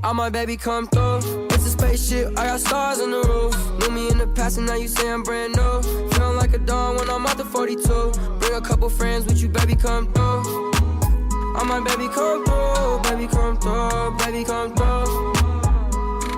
All my baby come through. It's a spaceship, I got stars on the roof. Knew me in the past and now you say I'm brand new. Feeling like a dawn when I'm out the 42. Bring a couple friends with you, baby, come through. All my baby come through, baby come through, baby come through.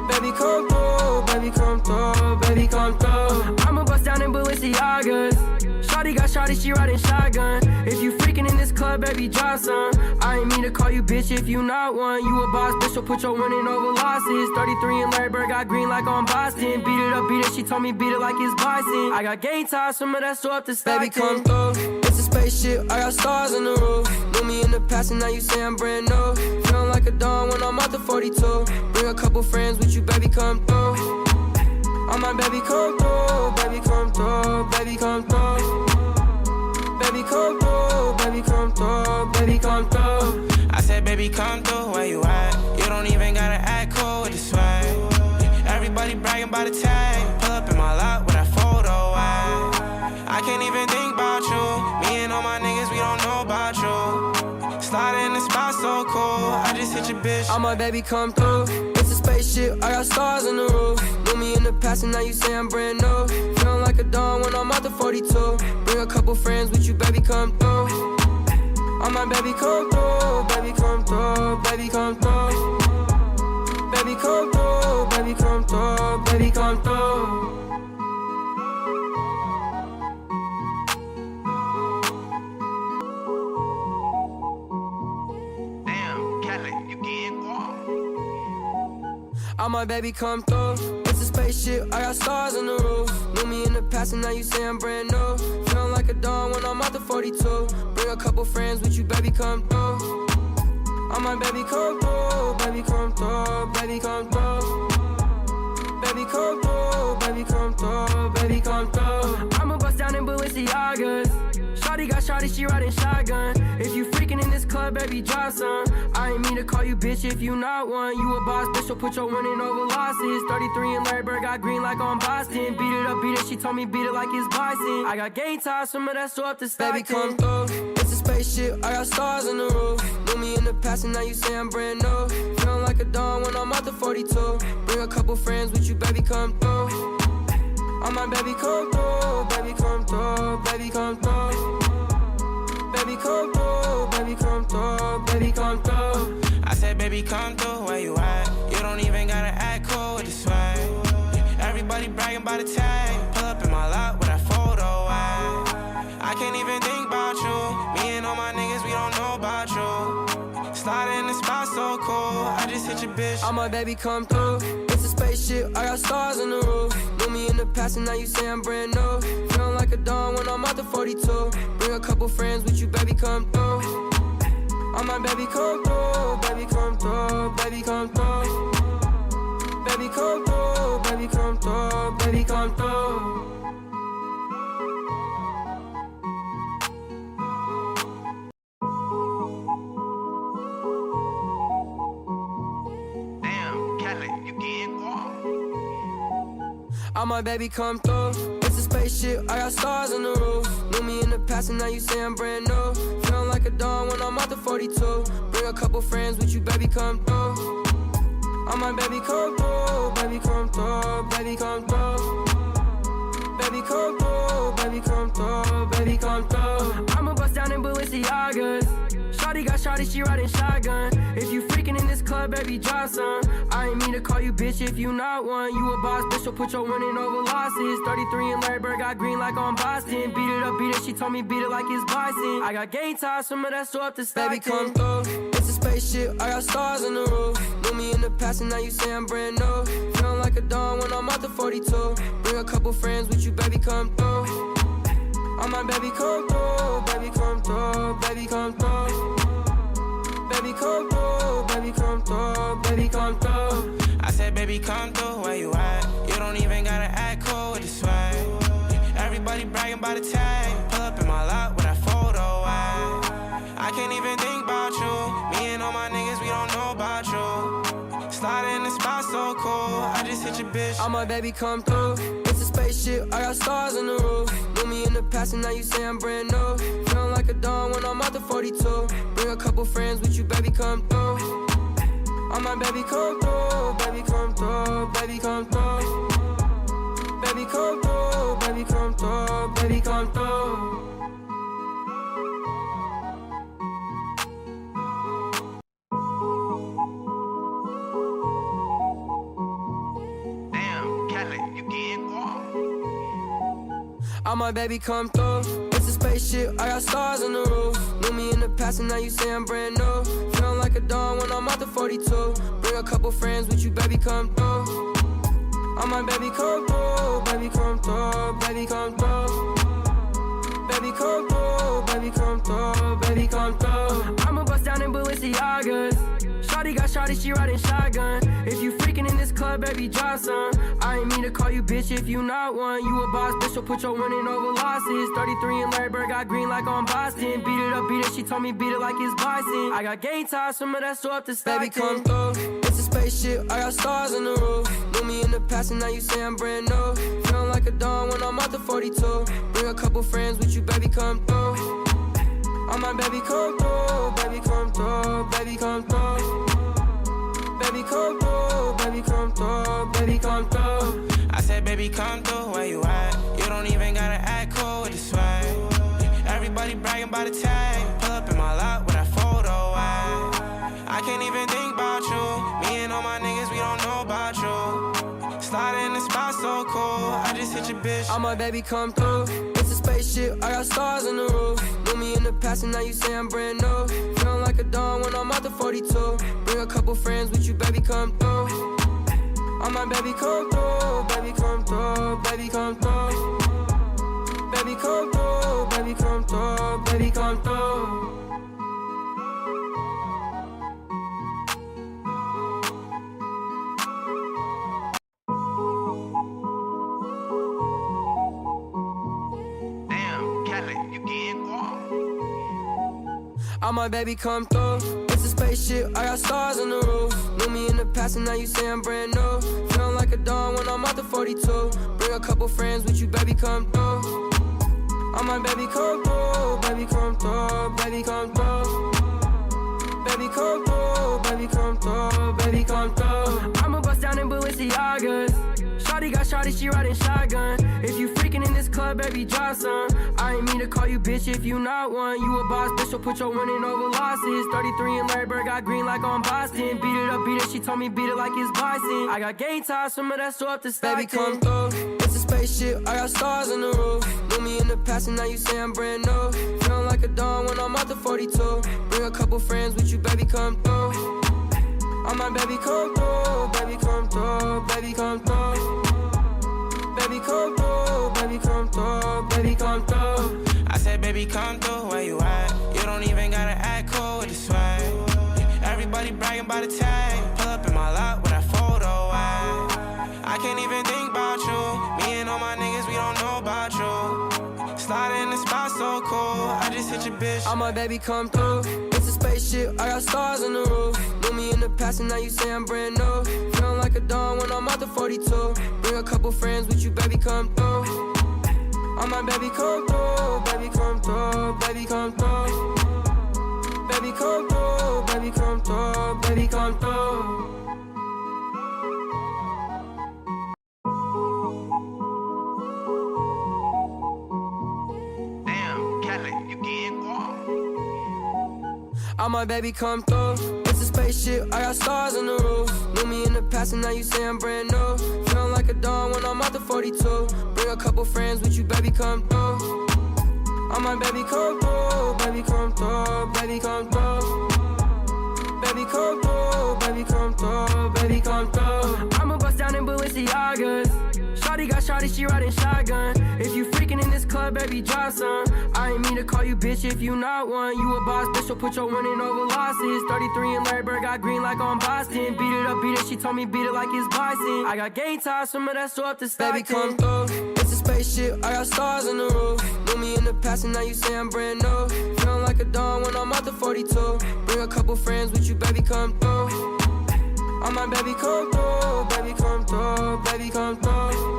Baby come through, baby come through, baby come through. I'ma bust down in Balenciagas. Shawty got shawty, she riding shotgun. If you freaking in this club, baby, drop some. I ain't mean to call you bitch if you not one. You a boss, bitch, so put your winning over losses. 33 and Larry Bird got green like on Boston. Beat it up, beat it, she told me beat it like it's Bison. I got game time, some of that so up to Stockton. Baby, come through, it's a spaceship, I got stars on the roof. Knew me in the past and now you say I'm brand new. Feeling like a dawn when I'm out the 42. Bring a couple friends with you, baby, come through. All my baby come through, baby come through, baby come through. Baby come through, baby come through, baby come through. I said baby come through, where you at? You don't even gotta act cool with the swag. Everybody bragging about the tag. Pull up in my lot with that photo at. I can't even think about you. Me and all my niggas, we don't know about you. Slide in the spot so cool, I just hit your bitch. All my baby come through. It's a spaceship, I got stars on the roof. Knew me in the past and now you say I'm brand new. Feeling like a dawn when I'm out the 42. Bring a couple friends with you, baby, come through. All my baby come through, baby come through, baby come through. Baby come through, baby come through, baby come through. All my baby come through. It's a spaceship, I got stars on the roof. Knew me in the past and now you say I'm brand new. Feeling like a dawn when I'm out the 42. Bring a couple friends with you, baby, come through. All my baby come through, baby come through, baby come through. Baby come through, baby come through, baby come through. I'ma bust down in Balenciagas. Shawty got shawty, she riding shotgun. If you freaking in this club, baby, drop some. I ain't mean to call you bitch if you not one. You a boss, bitch, so put your winning over losses. 33 and Larry Bird got green like on Boston. Beat it up, beat it, she told me beat it like it's Bison. I got game time, some of that so up to Stockton. Baby, come through, it's a spaceship, I got stars on the roof. Knew me in the past and now you say I'm brand new. Feeling like a dawn when I'm out the 42. Bring a couple friends with you, baby, come through. All my baby come through, baby come through, baby come through. Baby come through, baby come through, baby come through. I said baby come through, where you at? You don't even gotta act cool with the swag. Everybody bragging about the tag. Pull up in my lot with that photo at. I can't even think about you. Me and all my niggas, we don't know about you. Slide in the spot so cool, I just hit your bitch. All my baby come through. It's a spaceship, I got stars on the roof. Knew me in the past and now you say I'm brand new. Feeling like a dawn when I'm out the 42. Bring a couple friends with you, baby, come through. All my baby come through, baby come through, baby come through. Baby come through, baby come through, baby come through. All my baby come through. It's a spaceship, I got stars on the roof. Knew me in the past and now you say I'm brand new. Feeling like a dawn when I'm out the 42. Bring a couple friends with you, baby, come through. All my baby come through, baby come through, baby come through. Baby come through, baby come through, baby come through. I'ma bust down in Balenciagas. Shawty got shawty, she riding shotgun. If you freaking in this club, baby, drop some. I ain't mean to call you bitch if you not one. You a boss, bitch, so put your winning over losses. 33 and Larry Bird got green like on Boston. Beat it up, beat it, she told me beat it like it's Bison. I got game time, some of that so up to Stockton. Baby, come through, it's a spaceship, I got stars on the roof. Knew me in the past and now you say I'm brand new. Feeling like a dawn when I'm out the 42. Bring a couple friends with you, baby, come through. All my baby come through, baby come through, baby come through. Baby come through, baby come through, baby come through. I said baby come through, where you at? You don't even gotta act cool with the swag. Everybody bragging about the tag. Pull up in my lot with that photo at. I can't even think about you. Me and all my niggas, we don't know about you. Slide in the spot so cool, I just hit your bitch. All my baby come through. It's a spaceship, I got stars on the roof. Knew me in the past and now you say I'm brand new. Feeling like a dawn when I'm out the 42. Bring a couple friends with you, baby, come through. Oh my baby come through, baby come through, baby come through. Baby come through, baby come through, baby come through. All my baby come through. It's a spaceship, I got stars on the roof. Knew me in the past and now you say I'm brand new. Feeling like a dawn when I'm out the 42. Bring a couple friends with you, baby, come through. All my baby come through, baby come through, baby come through. Baby come through, baby come through, baby come through. I'ma bust down in Balenciagas. Shawty got shawty, she riding shotgun. If you freaking in this club, baby, drop some. I ain't mean to call you bitch if you not one. You a boss, bitch, so put your winning over losses. 33 and Larry Bird got green like on Boston. Beat it up, beat it, she told me beat it like it's bison. I got game ties, some of that so up to Stockton. Baby, come through, it's a spaceship, I got stars on the roof. Knew me in the past and now you say I'm brand new. Feeling like a dawn when I'm out the 42. Bring a couple friends with you, baby, come through. Oh my baby come through, baby come through, baby come through. Baby come through, baby come through, baby come through. I said baby come through, where you at? You don't even gotta act cool with the swag. Everybody bragging about the tag. Pull up in my lot with that photo at. I can't even think about you. Me and all my niggas, we don't know about you. Slide in the spot so cool, I just hit your bitch. All my baby come through. It's a spaceship, I got stars on the roof. Knew me in the past and now you say I'm brand new. Feeling like a dawn when I'm out the 42. Bring a couple friends with you, baby, come through. All my baby come through, baby come through, baby come through. Baby come through, baby come through, baby come through. All my baby come through. It's a spaceship, I got stars on the roof. Knew me in the past and now you say I'm brand new. Feeling like a dawn when I'm out the 42. Bring a couple friends with you, baby, come through. All my baby come through, baby come through, baby come through. Baby come through, baby come through, baby come through. I'ma bust down in Balenciagas. Shawty got shawty, she riding shotgun. If you freaking in this club, baby, drop some. I ain't mean to call you bitch if you not one. You a boss, bitch, so put your winning over losses. 33 and Larry Bird got green like on Boston. Beat it up, beat it, she told me beat it like it's bison. I got game ties, some of that so up to Stockton. Baby, come through, it's a spaceship, I got stars on the roof. Knew me in the past and now you say I'm brand new. Feeling like a dawn when I'm out the 42. Bring a couple friends with you, baby, come through. Oh my baby come through, baby come through, baby come through. Baby come through, baby come through, baby come through. I said baby come through, where you at? You don't even gotta act cool with the swag. Everybody bragging about the tag. Pull up in my lot with that photo at. I can't even think about you. Me and all my niggas, we don't know about you. Slide in the spot so cool, I just hit your bitch. All my baby come through. It's a spaceship, I got stars on the roof. Knew me in the past and now you say I'm brand new. Feeling like a dawn when I'm out the 42. Bring a couple friends with you, baby, come through. All my baby come through, baby come through, baby come through. Baby come through, baby come through, baby come through. All my baby come through. It's a spaceship, I got stars on the roof. Knew me in the past and now you say I'm brand new. Feeling like a dawn when I'm out the 42. Bring a couple friends with you, baby, come through. All my baby come through, baby come through, baby come through. Baby come through, baby come through, baby come through. I'ma bust down in Balenciagas. Shawty got shawty, she riding shotgun. If you freaking in this club, baby, drop some. I ain't mean to call you bitch if you not one. You a boss, bitch, so put your winning over losses. 33 and Larry Bird got green like on Boston. Beat it up, beat it, she told me beat it like it's bison. I got game ties, some of that so up to Stockton. Baby, come through, it's a spaceship, I got stars on the roof. Knew me in the past and now you say I'm brand new. Feeling like a dawn when I'm out the 42. Bring a couple friends with you, baby, come through. All my baby come through, baby come through, baby come through.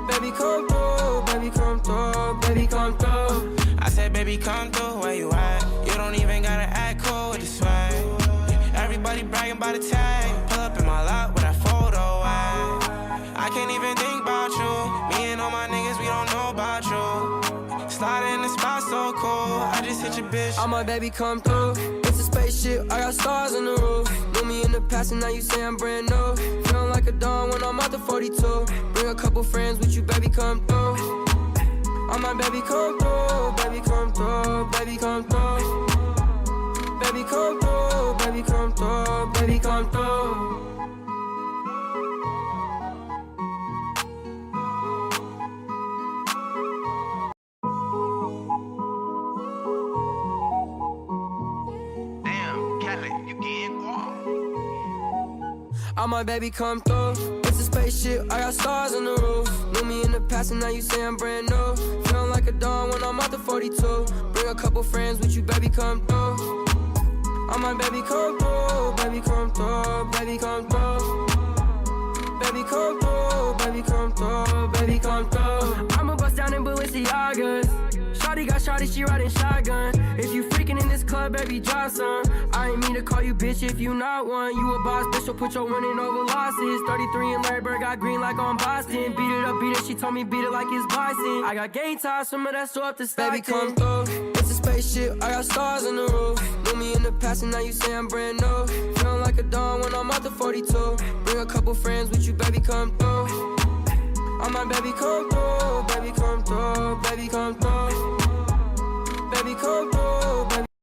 Baby come through, baby come through, baby come through. I said baby come through, where you at? You don't even gotta act cool with the swag. Everybody bragging about by the tag. Pull up in my lot with that photo. I can't even think about you. Me and all my niggas, we don't know about you. Slide in the spot so cool. I just hit your bitch. All my baby come through. It's a spaceship, I got stars on the roof. Knew me in the past and now you say I'm brand new. Feeling like a dawn when I'm out the 42. Bring a couple friends with you, baby, come through. All my baby come through, baby come through, baby come through. Baby come through, baby come through, baby come through. All my baby come through. It's a spaceship, I got stars on the roof. Knew me in the past and now you say I'm brand new. Feeling like a dawn when I'm out the 42. Bring a couple friends with you, baby, come through. All my baby come through, baby come through, baby come through. Baby come through, baby come through, baby come through. I'ma bust down in Balenciagas. Shawty got shawty, she riding shotgun. If you freaking in this club, baby, drop some. I ain't mean to call you bitch if you not one. You a boss, bitch, so put your winning over losses. 33 and Larry Bird got green like on Boston. Beat it up, beat it, she told me beat it like it's Boston. I got game ties, some of that so up to Stockton. Baby, come through, it's a spaceship, I got stars on the roof. Knew me in the past and now you say I'm brand new. Feeling like a dawn when I'm out the 42. Bring a couple friends with you, baby, come through. All my baby come through, baby come through, baby come through. Baby come through, baby.